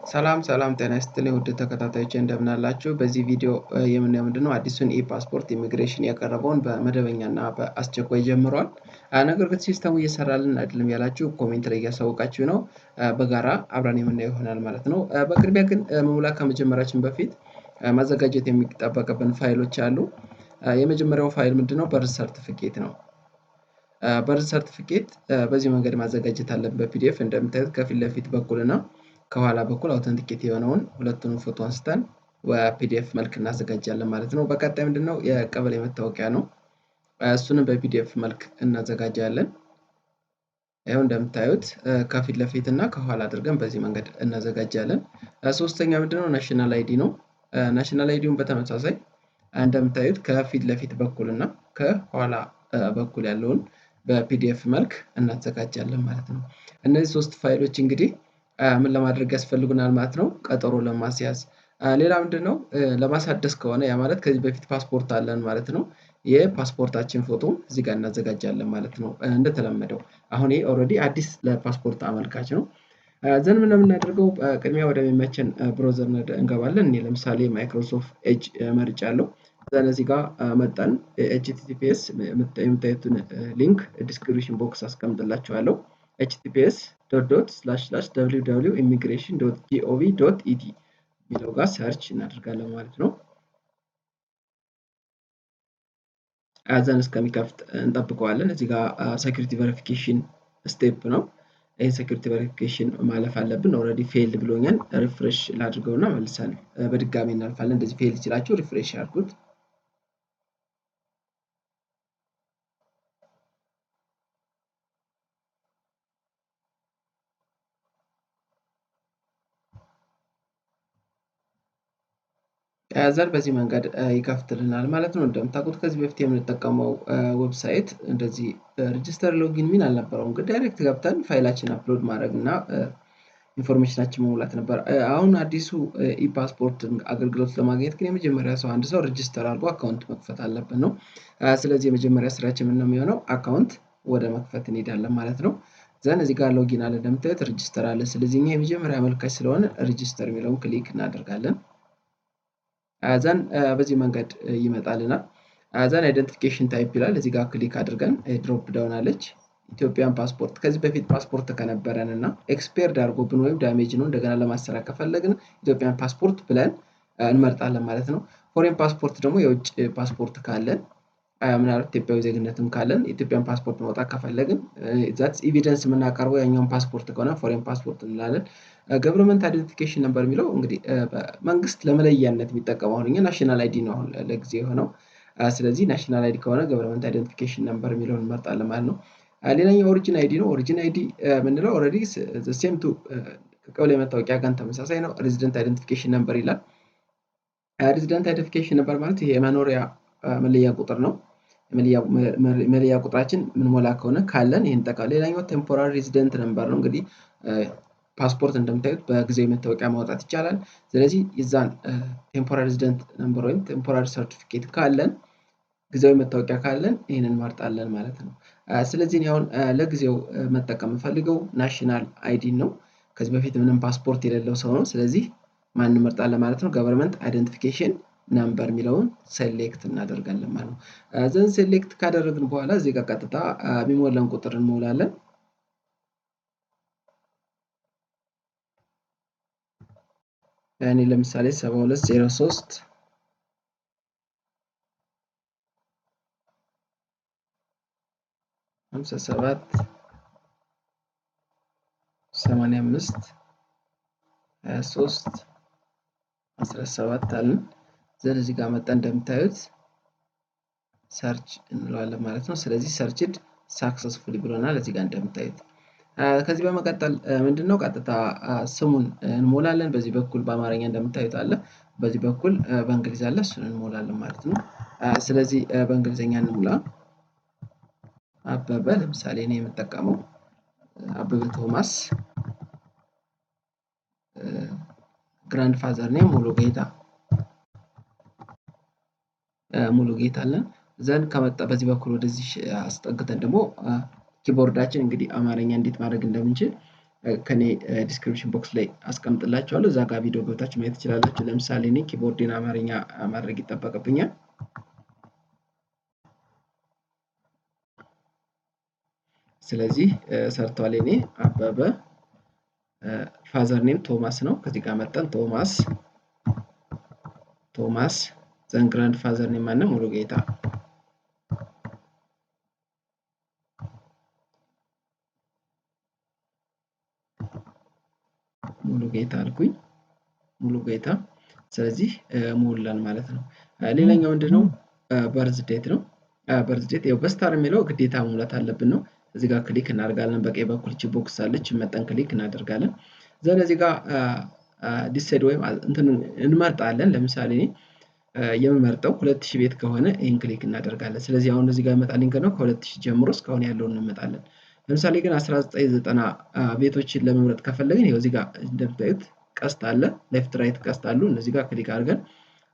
ሰላም ጤና ይስጥልኝ ውድ ተከታታዮቼ እንደምን አላችሁ? በዚህ ቪዲዮ የምናየው ምንድነው አዲሱን ኢፓስፖርት ኢሚግሬሽን ያቀረበውን በመደበኛና በአስቸኳይ ጀምሯል። ነገር ግን ሲስተሙ እየሰራልን አይደለም ያላችሁ ኮሜንት ላይ እያሳወቃችሁ ነው። በጋራ አብረን የምናየው ይሆናል ማለት ነው። በቅድሚያ ግን መሙላት ከመጀመራችን በፊት ማዘጋጀት የሚጠበቅብን ፋይሎች አሉ። የመጀመሪያው ፋይል ምንድነው? በርዝ ሰርቲፊኬት ነው። በርዝ ሰርቲፊኬት በዚህ መንገድ ማዘጋጀት አለብን። በፒዲኤፍ እንደምታዩት ከፊት ለፊት በኩልና ከኋላ በኩል አውተንቲኬት የሆነውን ሁለቱንም ፎቶ አንስተን በፒዲኤፍ መልክ እናዘጋጃለን ማለት ነው። በቀጣይ ምንድነው የቀበሌ መታወቂያ ነው። እሱንም በፒዲኤፍ መልክ እናዘጋጃለን። ይኸው እንደምታዩት ከፊት ለፊት እና ከኋላ አድርገን በዚህ መንገድ እናዘጋጃለን። ሶስተኛ ምንድነው ናሽናል አይዲ ነው። ናሽናል አይዲውን በተመሳሳይ እንደምታዩት ከፊት ለፊት በኩል እና ከኋላ በኩል ያለውን በፒዲኤፍ መልክ እናዘጋጃለን ማለት ነው። እነዚህ ሶስት ፋይሎች እንግዲህ ምን ለማድረግ ያስፈልጉናል ማለት ነው? ቀጠሮ ለማስያዝ። ሌላ ምንድነው ለማሳደስ ከሆነ ያ ማለት ከዚህ በፊት ፓስፖርት አለን ማለት ነው። የፓስፖርታችን ፎቶ እዚህ ጋር እናዘጋጃለን ማለት ነው። እንደተለመደው አሁን ይሄ ኦልሬዲ አዲስ ለፓስፖርት አመልካች ነው። ዘን ምን የምናደርገው ቅድሚያ ወደሚመቸን ብሮዘር እንገባለን። እኔ ለምሳሌ ማይክሮሶፍት ኤጅ መርጫለሁ። ዘን እዚህ ጋር መጣን ኤችቲቲፒኤስ የምታዩትን ሊንክ ዲስክሪፕሽን ቦክስ አስቀምጥላችኋለሁ። https://www.immigration.gov.et የሚለው ጋር ሰርች እናደርጋለን ማለት ነው። ዘን እስከሚከፍት እንጠብቀዋለን። እዚህ ጋር ሴኩሪቲ ቬሪፊኬሽን ስቴፕ ነው። ይህን ሴኩሪቲ ቬሪፊኬሽን ማለፍ አለብን። ኦልሬዲ ፌልድ ብሎኛል። ሪፍሬሽ ላድርገውና መልሰን በድጋሚ እናልፋለን። እንደዚህ ፌልድ ሲላችሁ ሪፍሬሽ ያድርጉት። ዘን በዚህ መንገድ ይከፍትልናል ማለት ነው። እንደምታውቁት ከዚህ በፊት የምንጠቀመው ዌብሳይት እንደዚህ ሬጂስተር ሎጊን ሚል አልነበረውም። ግን ዳይሬክት ገብተን ፋይላችን አፕሎድ ማድረግ እና ኢንፎርሜሽናችን መሙላት ነበር። አሁን አዲሱ ኢፓስፖርት አገልግሎት ለማግኘት ግን የመጀመሪያ አንድ ሰው ሬጂስተር አድርጎ አካውንት መክፈት አለብን ነው። ስለዚህ የመጀመሪያ ስራችን ምን ነው የሚሆነው? አካውንት ወደ መክፈት እንሄዳለን ማለት ነው። ዘን እዚህ ጋር ሎጊን አለ እንደምታዩት ሬጂስተር አለ። ስለዚህ እኛ የመጀመሪያ አመልካች ስለሆነ ሬጂስተር የሚለውን ክሊክ እናደርጋለን። ዘን በዚህ መንገድ ይመጣልናል። ዘን አይደንቲፊኬሽን ታይፕ ይላል። እዚህ ጋር ክሊክ አድርገን ድሮፕ ዳውን አለች ኢትዮጵያን ፓስፖርት። ከዚህ በፊት ፓስፖርት ከነበረን እና ኤክስፓየርድ አድርጎብን ወይም ዳሜጅ ነው እንደገና ለማሰራት ከፈለግን ኢትዮጵያን ፓስፖርት ብለን እንመርጣለን ማለት ነው። ፎሬን ፓስፖርት ደግሞ የውጭ ፓስፖርት ካለን ምናልባት ኢትዮጵያዊ ዜግነትም ካለን ኢትዮጵያን ፓስፖርት ማውጣት ከፈለግን ዛትስ ኤቪደንስ የምናቀርበው ያኛውን ፓስፖርት ከሆነ ፎሬን ፓስፖርት እንላለን። ገቨርንመንት አይደንቲፊኬሽን ነምበር የሚለው እንግዲህ መንግስት ለመለያነት የሚጠቀመው አሁን እኛ ናሽናል አይዲ ነው አሁን ለጊዜ የሆነው። ስለዚህ ናሽናል አይዲ ከሆነ ገቨርንመንት አይደንቲፊኬሽን ነምበር የሚለውን እንመርጣለን ማለት ነው። ሌላኛው ኦሪጂን አይዲ ነው። ኦሪጂን አይዲ የምንለው ኦልሬዲ ሴም ቱ ከቀበሌ መታወቂያ ጋር ተመሳሳይ ነው። ሬዚደንት አይደንቲፊኬሽን ነምበር ይላል። ሬዚደንት አይደንቲፊኬሽን ነምበር ማለት ይሄ የመኖሪያ መለያ ቁጥር ነው። መለያ ቁጥራችን ምንሞላ ከሆነ ካለን ይሄን ጠቃላይ። ሌላኛው ቴምፖራሪ ሬዚደንት ነምበር ነው። እንግዲህ ፓስፖርት እንደምታዩት በጊዜያዊ መታወቂያ ማውጣት ይቻላል። ስለዚህ የዛን ቴምፖራሪ ሬዚደንት ነምበር ወይም ቴምፖራሪ ሰርቲፊኬት ካለን ጊዜያዊ መታወቂያ ካለን ይሄንን እንመርጣለን ማለት ነው። ስለዚህ እኔ አሁን ለጊዜው መጠቀም የምፈልገው ናሽናል አይዲ ነው። ከዚህ በፊት ምንም ፓስፖርት የሌለው ሰው ነው። ስለዚህ ማን እንመርጣለን ማለት ነው? ገቨርንመንት አይደንቲፊኬሽን ነምበር የሚለውን ሴሌክት እናደርጋለን ማለት ነው። ዘን ሴሌክት ካደረግን በኋላ እዚህ ጋር ቀጥታ የሚሞላን ቁጥር እንሞላለን። እኔ ለምሳሌ 7203 57 85 23 17 አለን። ዘን እዚህ ጋር መጣ እንደምታዩት ሰርች እንለዋለን ማለት ነው። ስለዚህ ሰርችድ ሳክሰስፉሊ ብሎናል እዚህ ጋር እንደምታዩት። ከዚህ በመቀጠል ምንድነው ቀጥታ ስሙን እንሞላለን። በዚህ በኩል በአማርኛ እንደምታዩት አለ፣ በዚህ በኩል በእንግሊዝ አለ። እሱን እንሞላለን ማለት ነው። ስለዚህ በእንግሊዝኛ እንሙላ። አበበ ለምሳሌ እኔ የምጠቀመው አበበ ቶማስ፣ ግራንድ ፋዘር ኔም ሙሉ ጌታ አለን። ዘንድ ከመጣ በዚህ በኩል ወደዚህ አስጠግተን ደግሞ ኪቦርዳችን እንግዲህ አማርኛ እንዴት ማድረግ እንደምንችል ከኔ ዲስክሪፕሽን ቦክስ ላይ አስቀምጥላችኋለሁ። እዛ ጋር ቪዲዮ ገብታችሁ ማየት ትችላላችሁ። ለምሳሌ እኔ ኪቦርድን አማርኛ ማድረግ ይጠበቅብኛል። ስለዚህ ሰርቷል። እኔ አበበ ፋዘር ኔም ቶማስ ነው። ከዚህ ጋር መጠን ቶማስ ዘን ግራንድ ፋዘር ኔም ማነው? ሙሉጌታ። ሙሉጌታ አልኩኝ፣ ሙሉጌታ። ስለዚህ ሞላን ማለት ነው። ሌላኛው ምንድነው? በርዝ ዴት ነው። በርዝ ዴት ያው በስታር የሚለው ግዴታ መሙላት አለብን ነው። እዚህ ጋር ክሊክ እናደርጋለን። በቀኝ በኩል እቺ ቦክስ አለች፣ መጠን ክሊክ እናደርጋለን። ዘን እዚህ ጋር ዲሳይድ ወይም እንትን እንመርጣለን። ለምሳሌ የምመርጠው 2000 ቤት ከሆነ ይህን ክሊክ እናደርጋለን። ስለዚህ አሁን እዚህ ጋር ይመጣልኝ ነው ከ2000 ጀምሮ እስካሁን ያለውን እንመጣለን። ለምሳሌ ግን 1990 ቤቶችን ለመምረጥ ከፈለግን ይኸው እዚህ ጋር እንደምታዩት ቀስት አለ፣ ሌፍት ራይት ቀስት አሉ። እነዚህ ጋር ክሊክ አድርገን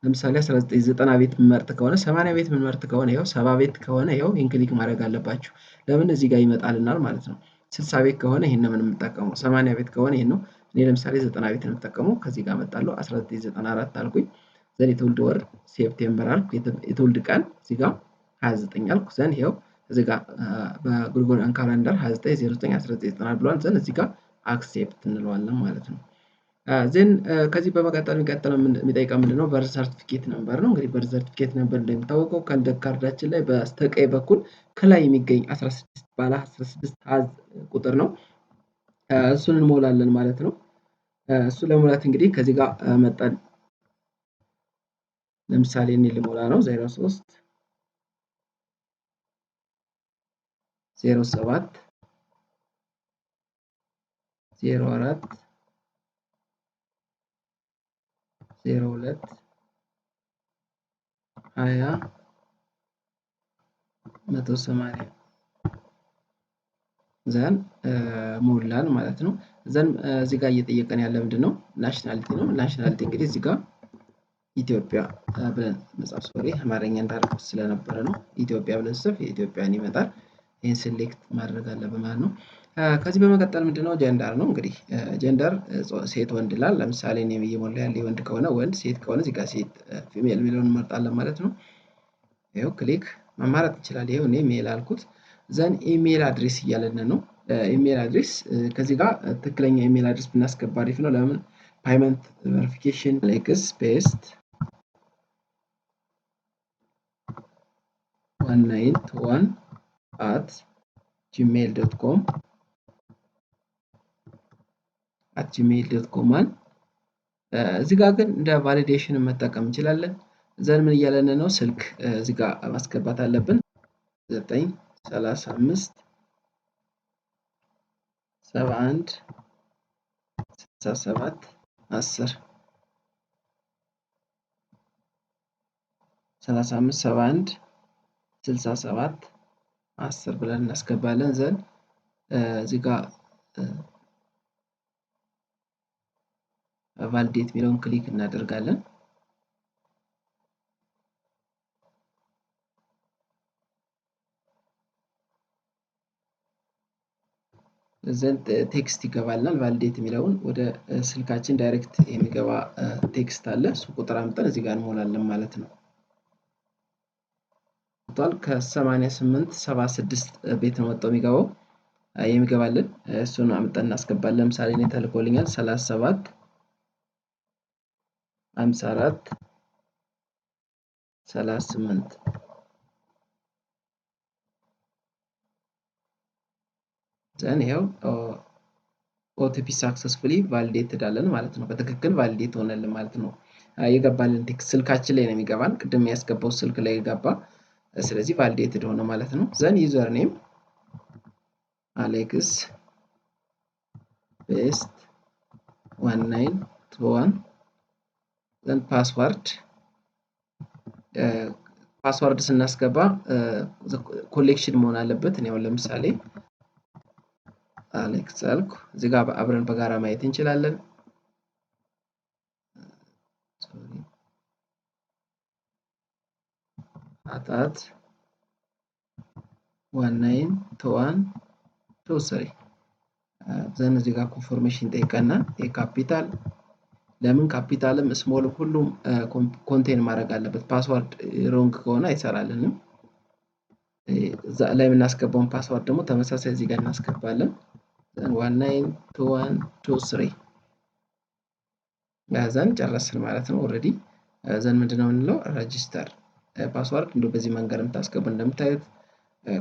ለምሳሌ 1990 ቤት የምንመርጥ ከሆነ 80 ቤት የምንመርጥ ከሆነ ይኸው 70 ቤት ከሆነ ይኸው ይህን ክሊክ ማድረግ አለባችሁ። ለምን እዚህ ጋር ይመጣልናል ማለት ነው። 60 ቤት ከሆነ ይህን ነው የምንጠቀመው። 80 ቤት ከሆነ ይህን ነው። እኔ ለምሳሌ 90 ቤት ነው የምጠቀመው። ከዚህ ጋር መጣለሁ 1994 አልኩኝ። ዘን የትውልድ ወር ሴፕቴምበር አልኩ። የትውልድ ቀን እዚህ ጋር 29 አልኩ። ዘን ይኸው እዚህ ጋር በግሪጎሪያን ካላንደር 29/09/1990 ብሏል። ዘን እዚህ ጋር አክሴፕት እንለዋለን ማለት ነው። ዜን ከዚህ በመቀጠል የሚቀጥለው የሚጠይቀው ምንድነው? በርዝ ሰርቲፊኬት ነምበር ነው። እንግዲህ በርዝ ሰርቲፊኬት ነምበር እንደሚታወቀው ከልደት ካርዳችን ላይ በስተቀኝ በኩል ከላይ የሚገኝ 16 ባለ 16 ሀዝ ቁጥር ነው። እሱን እንሞላለን ማለት ነው። እሱ ለመሙላት እንግዲህ ከዚህ ጋር መጠን ለምሳሌ እኔ ልሞላ ነው 03 07 04 02 20 180 ዘን ሞላን ማለት ነው። ዘን እዚህ ጋር እየጠየቀን ያለ ምንድን ነው? ናሽናሊቲ ነው። ናሽናሊቲ እንግዲህ እዚህ ጋር ኢትዮጵያ ብለን መጻፍ ሶሪ አማርኛ እንዳደረኩት ስለነበረ ነው። ኢትዮጵያ ብለን ጽፍ የኢትዮጵያን ይመጣል። ይህን ሴሌክት ማድረግ አለብን ማለት ነው። ከዚህ በመቀጠል ምንድነው? ጀንደር ነው። እንግዲህ ጀንደር ሴት ወንድ ይላል። ለምሳሌ እኔ እየሞላ ያለ ወንድ ከሆነ ወንድ፣ ሴት ከሆነ እዚህ ጋር ሴት ፊሜል የሚለውን እንመርጣለን ማለት ነው። ይኸው ክሊክ መማረጥ ይችላል። ይኸው እኔ ሜል አልኩት። ዘን ኢሜል አድሬስ እያለን ነው። ኢሜል አድሬስ ከዚህ ጋር ትክክለኛ ኢሜል አድሬስ ብናስገባ አሪፍ ነው። ለምን? ፓይመንት ቨሪፊኬሽን ሌክስ ፔስት 191@gmail.com @gmail.com እዚህ ጋር ግን እንደ ቫሊዴሽን መጠቀም እንችላለን። ዘን ምን እያለን ነው? ስልክ እዚህ ጋር ማስገባት አለብን። 935 71 67 10 35 71 67 10 ብለን እናስገባለን። ዘን እዚህ ጋር ቫሊዴት የሚለውን ክሊክ እናደርጋለን። ዘን ቴክስት ይገባልናል። ቫሊዴት የሚለውን ወደ ስልካችን ዳይሬክት የሚገባ ቴክስት አለ። እሱ ቁጥር አምጠን እዚህ ጋር እንሞላለን ማለት ነው። ከ88 76 ቤት ነው ወጣው የሚገባው የሚገባልን እሱን አምጠን እናስገባለን። ለምሳሌ እኔ ተልኮልኛል 37 54 38 ዘን ይኸው ኦቲፒ ሳክሰስፉሊ ቫሊዴትድ አለን ማለት ነው። በትክክል ቫሊዴት ሆነልን ማለት ነው። የገባልን ቴክስት ስልካችን ላይ ነው የሚገባን። ቅድም ያስገባው ስልክ ላይ ገባ። ስለዚህ ቫሊዴትድ ሆነ ማለት ነው። ዘን ዩዘር ኔም አሌክስ ቤስት 1921 ዘን ፓስዋርድ ስናስገባ ኮሌክሽን መሆን አለበት። እኔ አሁን ለምሳሌ አሌክስ አልኩ። እዚህ ጋር አብረን በጋራ ማየት እንችላለን። አታት 1921 ዘን እዚህ ጋር ኮንፎርሜሽን ጠይቀናል። የካፒታል ለምን ካፒታልም ስሞል ሁሉም ኮንቴን ማድረግ አለበት። ፓስዋርድ ሮንግ ከሆነ አይሰራልንም። እዛ ላይ የምናስገባውን ፓስዋርድ ደግሞ ተመሳሳይ እዚህ ጋር እናስገባለን። 192123 ያዘን ጨረስን ማለት ነው። ኦልሬዲ ዘን ምንድነው የምንለው ሬጂስተር ፓስዋርድ እንዲሁ በዚህ መንገድ የምታስገቡ እንደምታዩት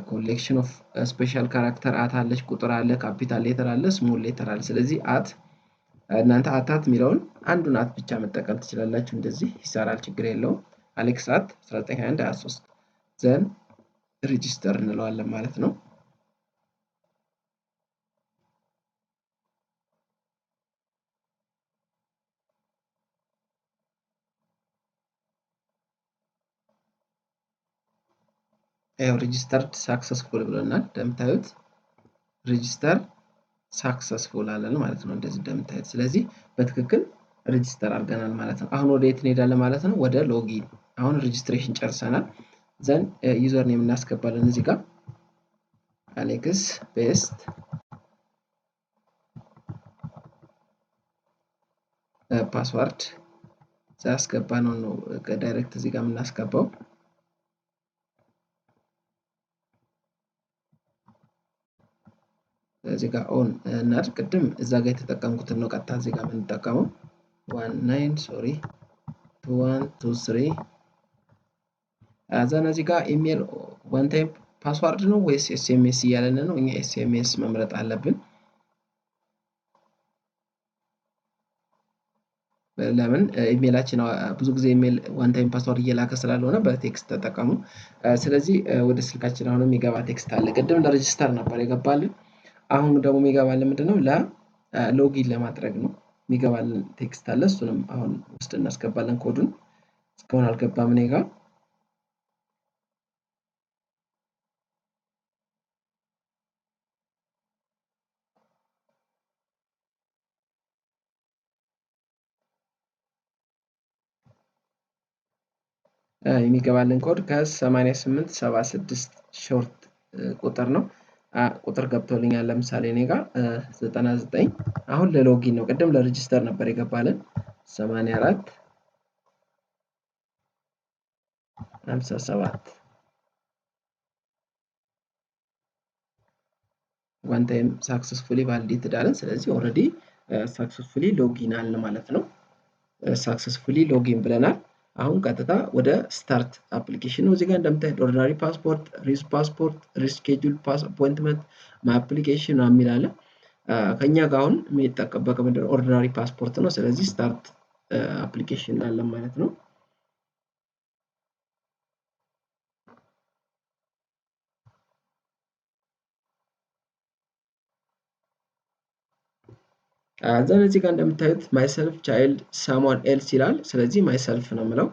ኮሌክሽን ኦፍ ስፔሻል ካራክተር አት አለች፣ ቁጥር አለ፣ ካፒታል ሌተር አለ፣ ስሞል ሌተር አለ። ስለዚህ አት እናንተ አታት የሚለውን አንዱን አት ብቻ መጠቀም ትችላላችሁ። እንደዚህ ይሰራል፣ ችግር የለውም። አሌክስ አት 192123 ዘን ሬጂስተር እንለዋለን ማለት ነው። ያው ሬጂስተርድ ሳክሰስፉል ብሎናል። እንደምታዩት ሬጂስተር ሳክሰስፉል አለን ማለት ነው። እንደዚህ እንደምታዩት ስለዚህ በትክክል ሬጂስተር አድርገናል ማለት ነው። አሁን ወደ የት እንሄዳለን ማለት ነው? ወደ ሎጊን። አሁን ሬጂስትሬሽን ጨርሰናል። ዘን ዩዘር ኔም እናስገባለን እዚህ ጋር አሌክስ ቤስት ፓስዋርድ ያስገባ ነው ዳይሬክት እዚህ ጋር የምናስገባው። እዚህ ጋር ኦን እናድርግ። ቅድም እዛ ጋር የተጠቀምኩትን ነው ቀጥታ እዚህ ጋር የምንጠቀመው 2123 ዘን እዚህ ጋር ኢሜል ዋን ታይም ፓስዋርድ ነው ወይስ ኤስኤምኤስ እያለን ነው? እኛ ኤስኤምኤስ መምረጥ አለብን። ለምን ኢሜላችን ብዙ ጊዜ ኢሜል ዋን ታይም ፓስዋርድ እየላከ ስላልሆነ በቴክስት ተጠቀሙ። ስለዚህ ወደ ስልካችን አሁን የሚገባ ቴክስት አለ። ቅድም ለሬጂስተር ነበር የገባልን። አሁን ደግሞ የሚገባልን ምንድነው? ለሎጊን ለማድረግ ነው የሚገባልን ቴክስት አለ። እሱንም አሁን ውስጥ እናስገባለን። ኮዱን እስካሁን አልገባም እኔ ጋር። የሚገባልን ኮድ ከ8876 ሾርት ቁጥር ነው። ቁጥር ገብቶልኛል። ለምሳሌ እኔ ጋር 99 አሁን ለሎጊን ነው። ቅድም ለሬጂስተር ነበር የገባልን 84 57 ዋን ታይም ሳክሰስፉሊ ቫሊዴትድ አለን። ስለዚህ ኦልሬዲ ሳክሰስፉሊ ሎጊን አለ ማለት ነው። ሳክሰስፉሊ ሎጊን ብለናል። አሁን ቀጥታ ወደ ስታርት አፕሊኬሽን ነው። እዚህ ጋር እንደምታዩት ኦርዲናሪ ፓስፖርት፣ ሪስ ፓስፖርት፣ ሪስኬጁል አፖይንትመንት፣ ማይ አፕሊኬሽን የሚል አለ። ከኛ ጋር አሁን የሚጠበቀው ምንድነው? ኦርዲናሪ ፓስፖርት ነው። ስለዚህ ስታርት አፕሊኬሽን አለ ማለት ነው። ዘን እዚህ ጋር እንደምታዩት ማይሰልፍ ቻይልድ ሳምዋን ኤልስ ይላል። ስለዚህ ማይሰልፍ ነው የምለው።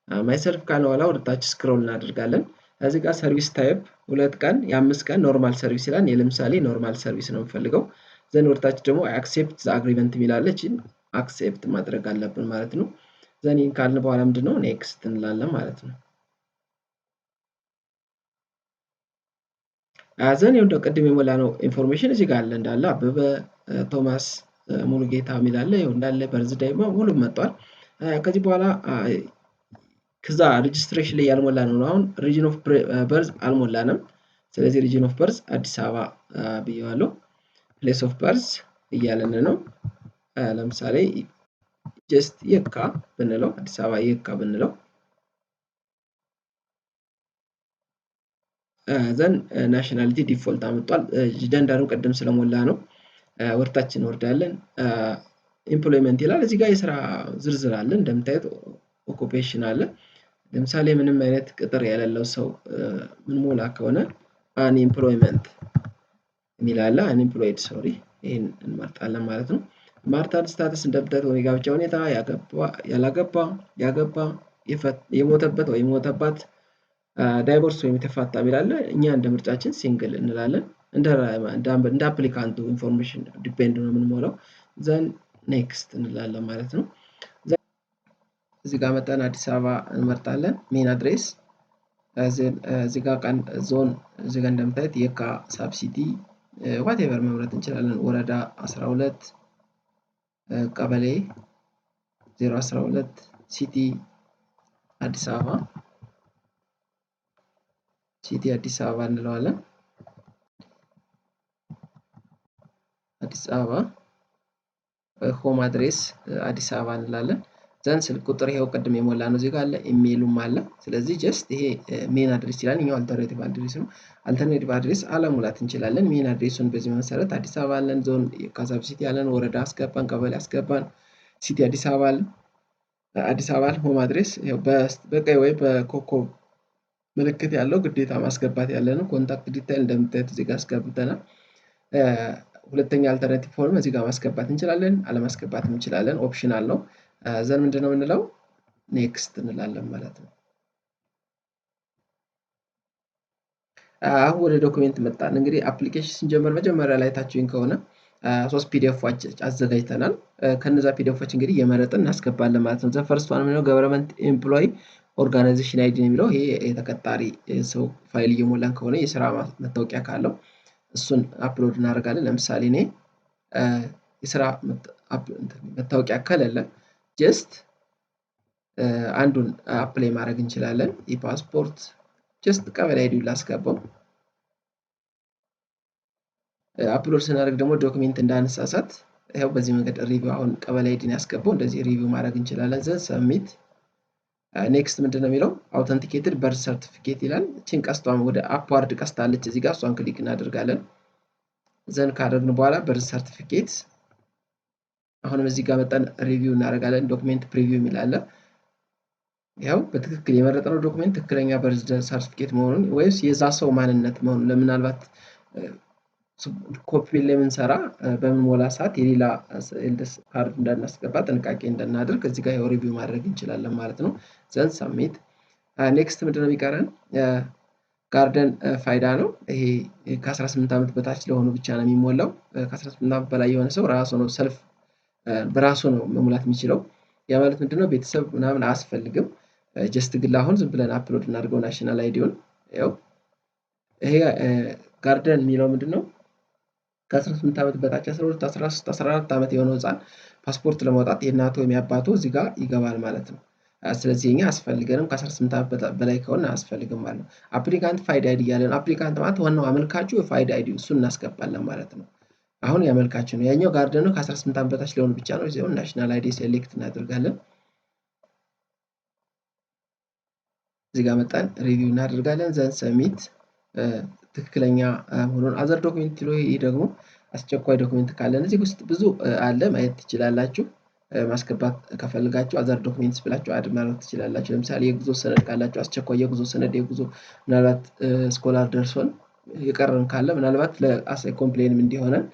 ማይሰልፍ ካለ በኋላ ወደ ታች ስክሮል እናደርጋለን። እዚህ ጋር ሰርቪስ ታይፕ 2 ቀን የ5 ቀን ኖርማል ሰርቪስ ይላል። ለምሳሌ ኖርማል ሰርቪስ ነው የምፈልገው። ዘን ወደ ታች ደግሞ አክሴፕት ዘ አግሪመንት የሚላለች አክሴፕት ማድረግ አለብን ማለት ነው። ዘን ይህን ካልን በኋላ ምንድነው ኔክስት እንላለን ማለት ነው። ዘን ይኸው ቅድም የሞላ ነው ኢንፎርሜሽን እዚህ ጋር አለ እንዳለ አበበ ቶማስ ሙሉጌታ የሚል አለ። ይኸው እንዳለ በርዝ ዳይማ ሁሉም መጥቷል። ከዚህ በኋላ ከዛ ሬጂስትሬሽን ላይ ያልሞላ ነው። አሁን ሪጅን ኦፍ በርዝ አልሞላንም። ስለዚህ ሪጅን ኦፍ በርዝ አዲስ አበባ ብየዋለሁ። ፕሌስ ኦፍ በርዝ እያለን ነው። ለምሳሌ ጀስት የካ ብንለው አዲስ አበባ የካ ብንለው ዘን ናሽናሊቲ ዲፎልት አመጣል። ጀንደሩ ቅድም ስለሞላ ነው። ወርታችን ወርዳለን። ኤምፕሎይመንት ይላል። እዚህ ጋር የስራ ዝርዝር አለ። እንደምታዩት ኦኩፔሽን አለ። ለምሳሌ ምንም አይነት ቅጥር የሌለው ሰው ምን ሞላ ከሆነ አንኤምፕሎይመንት የሚል አለ። አንኤምፕሎይድ ሶሪ፣ ይሄን እንመርጣለን ማለት ነው። ማርታል ስታተስ እንደምታዩት የጋብቻ ሁኔታ ያላገባ፣ ያገባ፣ የሞተበት ወይ የሞተባት፣ ዳይቮርስ ወይም የተፋታ የሚል አለ። እኛ እንደ ምርጫችን ሲንግል እንላለን። እንደ አፕሊካንቱ ኢንፎርሜሽን ዲፔንድ ነው የምንሞላው። ዘን ኔክስት እንላለን ማለት ነው። እዚህ ጋር መጠን አዲስ አበባ እንመርጣለን። ሜን አድሬስ እዚህ ጋር ቀን ዞን እዚህ ጋር እንደምታዩት የካ ሳብሲቲ ዋቴቨር መምረጥ እንችላለን። ወረዳ 12 ቀበሌ 012 ሲቲ አዲስ አበባ እንለዋለን። አዲስ አበባ ሆም አድሬስ አዲስ አበባ እንላለን። ዘን ስልክ ቁጥር ይሄው ቅድም የሞላ ነው እዚህ ጋር አለ፣ ኢሜይሉም አለ። ስለዚህ ጀስት ይሄ ሜን አድሬስ ይላል፣ እኛው አልተርኔቲቭ አድሬስ ነው። አልተርኔቲቭ አድሬስ አለሙላት እንችላለን። ሜን አድሬሱን በዚህ መሰረት አዲስ አበባ አለን፣ ዞን ካሳብ ሲቲ አለን፣ ወረዳ አስገባን፣ ቀበሌ አስገባን፣ ሲቲ አዲስ አበባ አለን። አዲስ አበባ ሆም አድሬስ ያው በቀይ ወይ በኮከብ ምልክት ያለው ግዴታ ማስገባት ያለ ነው። ኮንታክት ዲቴይል እንደምታዩት እዚህ ጋር አስገብተናል። ሁለተኛ አልተርኔቲቭ ፎርም እዚህ ጋር ማስገባት እንችላለን፣ አለማስገባትም እንችላለን። ኦፕሽናል ነው። ዘን ምንድነው የምንለው ኔክስት እንላለን ማለት ነው። አሁን ወደ ዶክሜንት መጣን። እንግዲህ አፕሊኬሽን ስንጀምር መጀመሪያ ላይ ታችሁኝ ከሆነ 3 ፒዲኤፎች አዘጋጅተናል። ከነዛ ፒዲኤፎች እንግዲህ የመረጥን እናስገባለን ማለት ነው። ዘፈርስት ዋን ምንድነው ገቨርንመንት ኤምፕሎይ ኦርጋናይዜሽን አይዲ የሚለው ይሄ የተቀጣሪ ሰው ፋይል እየሞላን ከሆነ የስራ መታወቂያ ካለው እሱን አፕሎድ እናደርጋለን። ለምሳሌ እኔ የስራ መታወቂያ ከሌለ ጀስት አንዱን አፕላይ ማድረግ እንችላለን። የፓስፖርት ጀስት ቀበሌ አይዲ ላስገባው። አፕሎድ ስናደርግ ደግሞ ዶክሜንት እንዳነሳሳት ይኸው በዚህ መንገድ ሪቪው አሁን ቀበሌ አይዲን ያስገባው እንደዚህ ሪቪው ማድረግ እንችላለን። ዘን ሰብሚት ኔክስት ምንድን ነው የሚለው አውተንቲኬትድ በርዝ ሰርቲፊኬት ይላል። እቺን ቀስቷን ወደ አፕዋርድ ቀስታለች እዚህ ጋር እሷን ክሊክ እናደርጋለን። ዘን ካደረግን በኋላ በርዝ ሰርቲፊኬት አሁንም እዚህ ጋር መጠን ሪቪው እናደርጋለን። ዶክሜንት ፕሪቪው የሚላለ ያው በትክክል የመረጥነው ዶክሜንት ትክክለኛ በርዝ ሰርቲፊኬት መሆኑን ወይስ የዛ ሰው ማንነት መሆኑን ለምናልባት ኮፒ ላይ የምንሰራ በምንሞላ ሰዓት የሌላ ኤልደስ ካርድ እንዳናስገባ ጥንቃቄ እንድናደርግ እዚህ ጋር ሪቪው ማድረግ እንችላለን ማለት ነው። ዘን ሰብሚት ኔክስት ምንድነው የሚቀረን ጋርደን ፋይዳ ነው። ይሄ ከ18 ዓመት በታች ለሆኑ ብቻ ነው የሚሞላው። ከ18 ዓመት በላይ የሆነ ሰው ራሱ ነው ሰልፍ በራሱ ነው መሙላት የሚችለው። ያ ማለት ምንድነው ቤተሰብ ምናምን አያስፈልግም። ጀስት ግን አሁን ዝም ብለን አፕሎድ እናድርገው ናሽናል አይዲውን። ያው ይሄ ጋርደን የሚለው ምንድነው ከ18 ዓመት በታች 12 13 14 ዓመት የሆነው ህፃን ፓስፖርት ለማውጣት የእናቱ ወይም የአባቱ እዚህ ጋር ይገባል ማለት ነው። ስለዚህ እኛ አያስፈልገንም። ከ18 ዓመት በላይ ከሆነ አያስፈልግም ማለት ነው። አፕሊካንት ፋይዳ አይዲ ያለን አፕሊካንት ማለት ዋናው አመልካቹ ፋይዳ አይዲ እሱን እናስገባለን ማለት ነው። አሁን ያመልካቹ ነው። ያኛው ጋርደን ነው ከ18 ዓመት በታች ለሆኑ ብቻ ነው። እዚያው ናሽናል አይዲ ሴሌክት እናደርጋለን። እዚህ ጋር መጣን ሪቪው እናደርጋለን። ዘን ሰሚት ትክክለኛ መሆኑን አዘር ዶክሜንት ይሎ ይህ ደግሞ አስቸኳይ ዶክሜንት ካለን እዚህ ውስጥ ብዙ አለ ማየት ትችላላችሁ። ማስገባት ከፈልጋችሁ አዘር ዶክሜንትስ ብላችሁ አድ ማድረግ ትችላላችሁ። ለምሳሌ የጉዞ ሰነድ ካላችሁ አስቸኳይ የጉዞ ሰነድ የጉዞ ምናልባት ስኮላር ደርሶን የቀረን ካለ ምናልባት ለአሳይ ኮምፕሌንም እንዲሆነን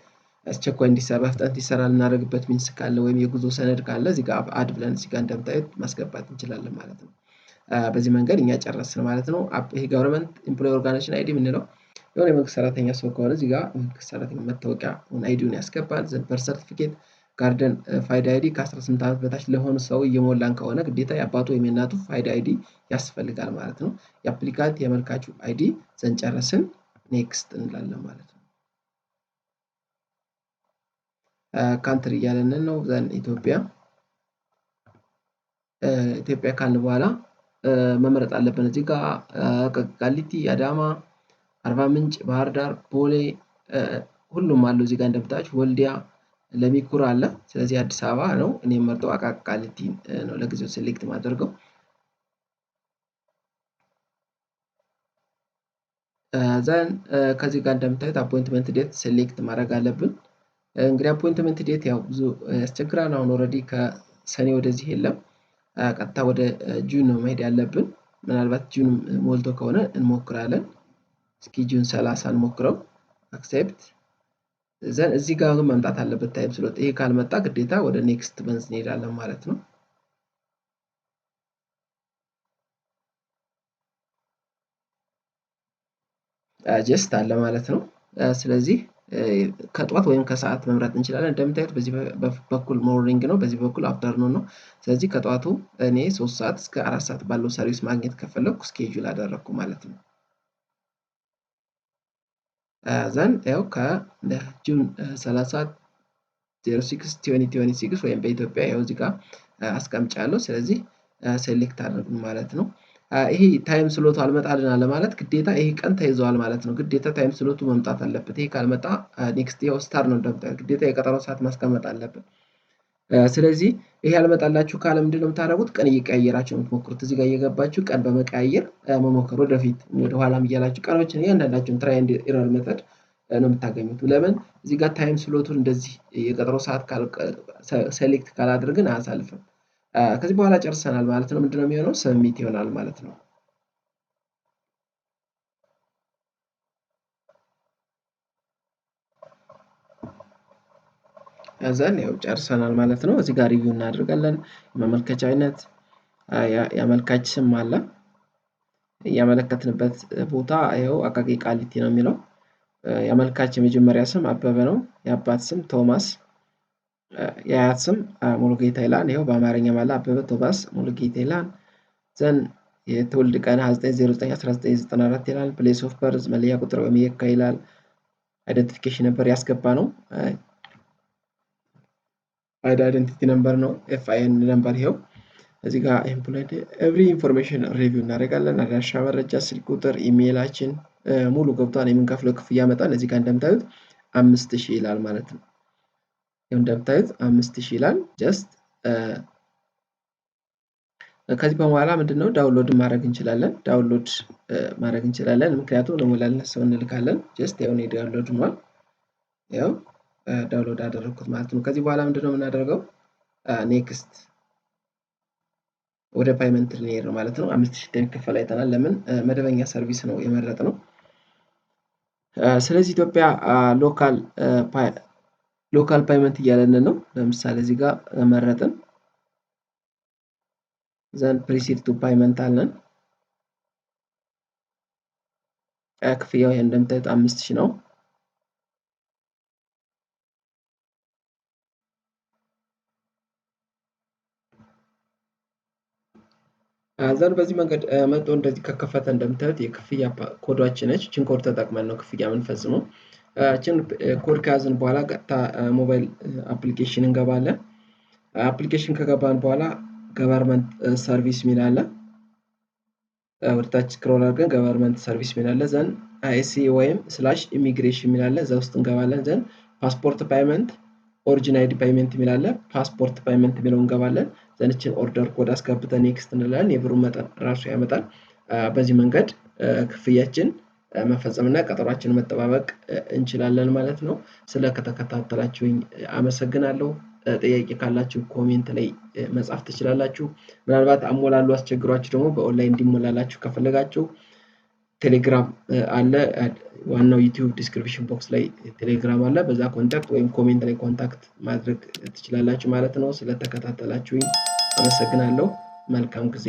አስቸኳይ እንዲሰራ በፍጥነት እንዲሰራ ልናደርግበት ሚንስ ካለ ወይም የጉዞ ሰነድ ካለ እዚህ ጋር አድ ብለን እዚህ ጋር እንደምታዩት ማስገባት እንችላለን ማለት ነው። በዚህ መንገድ እኛ ጨረስን ማለት ነው። ይሄ ገቨርንመንት ኤምፕሎይ ኦርጋናይዜሽን አይዲ የምንለው የሆነ የመንግስት ሰራተኛ ሰው ከሆነ እዚህ ጋር መንግስት ሰራተኛ መታወቂያ አይዲውን ያስገባል። ዘን በርዝ ሰርቲፊኬት ጋርደን ፋይዳ አይዲ ከ18 ዓመት በታች ለሆነ ሰው እየሞላን ከሆነ ግዴታ የአባቱ ወይም የእናቱ ፋይዳ አይዲ ያስፈልጋል ማለት ነው። የአፕሊካንት የመልካቹ አይዲ ዘን ጨረስን ኔክስት እንላለን ማለት ነው። ካንትሪ እያለን ነው። ዘን ኢትዮጵያ ካልን በኋላ መምረጥ አለብን። እዚህ ጋር ቃሊቲ፣ አዳማ፣ አርባ ምንጭ፣ ባህር ዳር፣ ቦሌ ሁሉም አሉ። እዚህ ጋር እንደምታችሁ ወልዲያ፣ ለሚኩራ አለ። ስለዚህ አዲስ አበባ ነው እኔ የምመርጠው። ቃሊቲ ነው ለጊዜው ሴሌክት ማደርገው። ዘን ከዚህ ጋር እንደምታዩት አፖይንትመንት ዴት ሴሌክት ማድረግ አለብን። እንግዲህ አፖይንትመንት ዴት ያው ብዙ ያስቸግራል። አሁን ኦልሬዲ ከሰኔ ወደዚህ የለም። ቀጥታ ወደ ጁን ነው መሄድ ያለብን። ምናልባት ጁን ሞልቶ ከሆነ እንሞክራለን። እስኪ ጁን 30 እንሞክረው። አክሴፕት ዘን እዚህ ጋር ግን መምጣት አለበት ታይም ስሎት። ይሄ ካልመጣ ግዴታ ወደ ኔክስት መንዝ እንሄዳለን ማለት ነው። ጀስት አለ ማለት ነው። ስለዚህ ከጠዋት ወይም ከሰዓት መምረጥ እንችላለን። እንደምታዩት በዚህ በኩል ሞርኒንግ ነው፣ በዚህ በኩል አፍተርኑን ነው። ስለዚህ ከጠዋቱ እኔ 3 ሰዓት እስከ 4 ሰዓት ባለው ሰርቪስ ማግኘት ከፈለኩ ስኬጁል አደረግኩ ማለት ነው። ዘን ያው ከጁን 30 06 2026 ወይም በኢትዮጵያ ያው እዚህ ጋር አስቀምጫለሁ። ስለዚህ ሴሌክት አድርጉ ማለት ነው። ይሄ ታይም ስሎቱ አልመጣልን አለ ማለት ግዴታ ይሄ ቀን ተይዘዋል ማለት ነው። ግዴታ ታይም ስሎቱ መምጣት አለበት። ይሄ ካልመጣ ኔክስት ያው ስታር ነው እንደምታዩት ግዴታ የቀጠሮ ሰዓት ማስቀመጥ አለብን። ስለዚህ ይሄ ያልመጣላችሁ ካለ ምንድነው የምታደርጉት? ቀን እየቀያየራችሁ የምትሞክሩት እዚህ ጋር እየገባችሁ ቀን በመቀያየር መሞከር ወደፊት ወደ ኋላም እያላችሁ ቀኖችን እያንዳንዳቸውን ትራይ ኤንድ ኤረር ሜተድ ነው የምታገኙት። ለምን እዚህ ጋር ታይም ስሎቱን እንደዚህ የቀጠሮ ሰዓት ሴሌክት ካላደረግን አያሳልፍም። ከዚህ በኋላ ጨርሰናል ማለት ነው። ምንድነው የሚሆነው? ሰብሚት ይሆናል ማለት ነው። ከዛን ያው ጨርሰናል ማለት ነው። እዚህ ጋር ሪቪው እናደርጋለን። የማመልከቻ አይነት የአመልካች ስም አለ። ያመለከትንበት ቦታ ይኸው አቃቂ ቃሊቲ ነው የሚለው። የአመልካች የመጀመሪያ ስም አበበ ነው። የአባት ስም ቶማስ፣ የአያት ስም ሙሉጌታ ይላል። ይኸው በአማርኛ ማለት አበበ ቶማስ ሙሉጌታ ይላል። ዘን የትውልድ ቀን 29/1994 ይላል። ፕሌስ ኦፍ በርዝ መለያ ቁጥር ወይም የካ ይላል። አይደንቲፊኬሽን ነበር ያስገባ ነው። አይደንቲቲ ነምበር ነው። ኤፍአይኤን ነምበር ይኸው እዚህ ጋር ኤምፕሎይድ ኤቭሪ ኢንፎርሜሽን ሪቪው እናደርጋለን። አድራሻ፣ መረጃ፣ ስልክ ቁጥር፣ ኢሜይላችን ሙሉ ገብቷል። የምንከፍለው ክፍያ መጠን እዚህ ጋር እንደምታዩት 5000 ይላል ማለት ነው። እንደምታዩት 5000 ይላል። ጀስት ከዚህ በኋላ ምንድነው ዳውንሎድ ማድረግ እንችላለን። ምክንያቱም ለሞላልነት ሰው እንልካለን። ጀስት ያው ነው ዳውንሎድ ነው። ያው ዳውንሎድ አደረኩት ማለት ነው። ከዚህ በኋላ ምንድነው የምናደርገው? ኔክስት ወደ ፓይመንት ልንሄድ ነው ማለት ነው። 5000 እንደሚከፈል አይተናል። ለምን መደበኛ ሰርቪስ ነው የመረጥነው። ስለዚህ ኢትዮጵያ ሎካል ፓይመንት እያለን ነው። ለምሳሌ እዚህ ጋር መረጥን። ዘን ፕሪሲድ ቱ ፓይመንት አለን። ክፍያው እንደምታዩት 5000 ነው። ዘን በዚህ መንገድ መጥቶ እንደዚህ ከከፈተ እንደምታዩት የክፍያ ኮዷችን ነች። ችን ኮድ ተጠቅመን ነው ክፍያ የምንፈጽመው። ችን ኮድ ከያዝን በኋላ ቀጥታ ሞባይል አፕሊኬሽን እንገባለን። አፕሊኬሽን ከገባን በኋላ ገቨርንመንት ሰርቪስ ሚል አለ። ወደታች ስክሮል አድርገን ገቨርንመንት ሰርቪስ ሚል አለ። ዘን አይሲ ወይም ስላሽ ኢሚግሬሽን ሚል አለ። እዛ ውስጥ እንገባለን። ዘን ፓስፖርት ፓይመንት ኦሪጂን አይዲ ፓይመንት ሚል አለ። ፓስፖርት ፓይመንት ሚለው እንገባለን። ዘንችን ኦርደር ኮድ አስገብተን ኔክስት እንላለን። የብሩን መጠን ራሱ ያመጣል። በዚህ መንገድ ክፍያችን መፈጸምና ቀጠሯችንን መጠባበቅ እንችላለን ማለት ነው። ስለተከታተላችሁኝ አመሰግናለሁ። ጥያቄ ካላችሁ ኮሜንት ላይ መጻፍ ትችላላችሁ። ምናልባት አሞላሉ አስቸግሯችሁ ደግሞ በኦንላይን እንዲሞላላችሁ ከፈለጋችሁ ቴሌግራም አለ። ዋናው ዩቲዩብ ዲስክሪፕሽን ቦክስ ላይ ቴሌግራም አለ። በዛ ኮንታክት ወይም ኮሜንት ላይ ኮንታክት ማድረግ ትችላላችሁ ማለት ነው። ስለተከታተላችሁኝ አመሰግናለሁ። መልካም ጊዜ